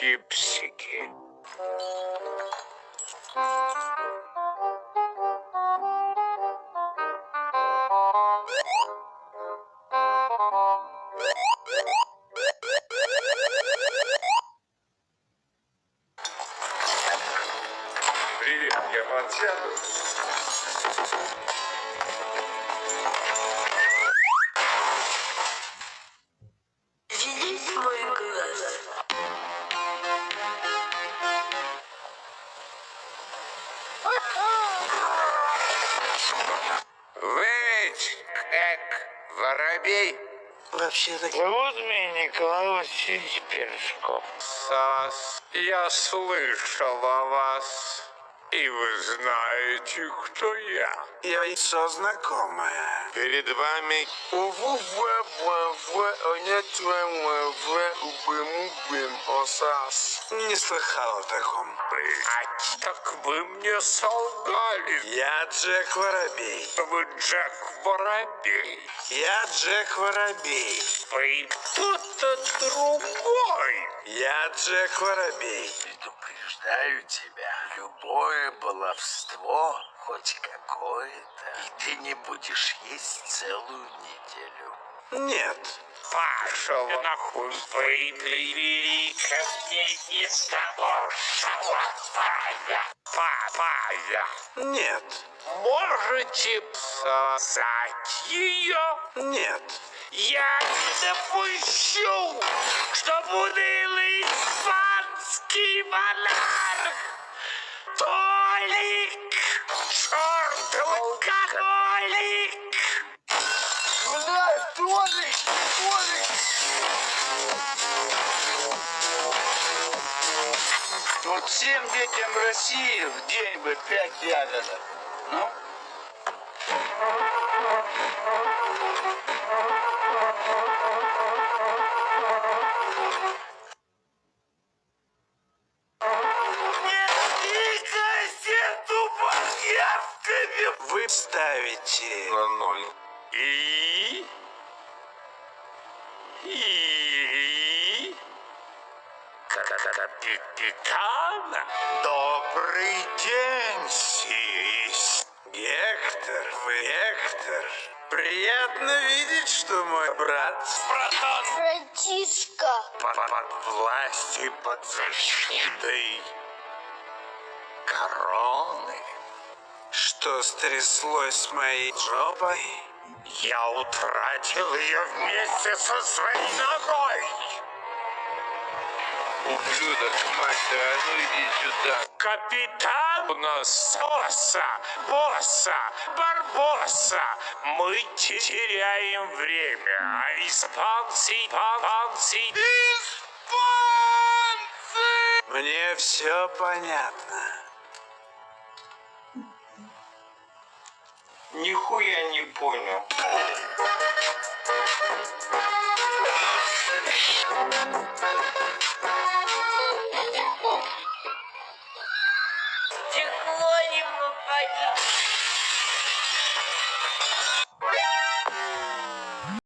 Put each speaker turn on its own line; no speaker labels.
чипсики. Привет, я подсяду.
Здесь мой глаз.
Вы ведь воробей?
Вообще-то...
Зовут меня Николай Васильевич Пирожков.
Сас, я слышал о вас. И вы знаете, кто я.
Яйцо знакомое.
Перед вами
Не слыхал о таком.
так вы мне солгали.
Я Джек Воробей.
Вы Джек Воробей.
Я Джек Воробей.
Вы кто-то другой.
Я Джек Воробей.
Предупреждаю тебя, любое баловство, хоть какое-то, и ты не будешь есть целую неделю.
Нет.
Пошел нахуй, вы привели ко мне из того папая.
Нет.
Можете сосать ее?
Нет.
Я не допущу, что унылый испанский монарх Толик, чертов католик.
Блядь, Толик! Вот всем детям России в день бы 5 ягодок. Ну?
Вы ставите...
На 0. Капитана?
Добрый день, сись. Гектор, вы Гектор. Приятно видеть, что мой брат...
Братишка.
под властью, под защитой короны. Что стряслось с моей жопой?
Я утратил ее вместе со своей ногой.
Ублюдок, мать, а ну иди сюда.
Капитан у нас Босса, Барбосса. Мы теряем время, а испанцы...
Мне все понятно.
Нихуя не понял.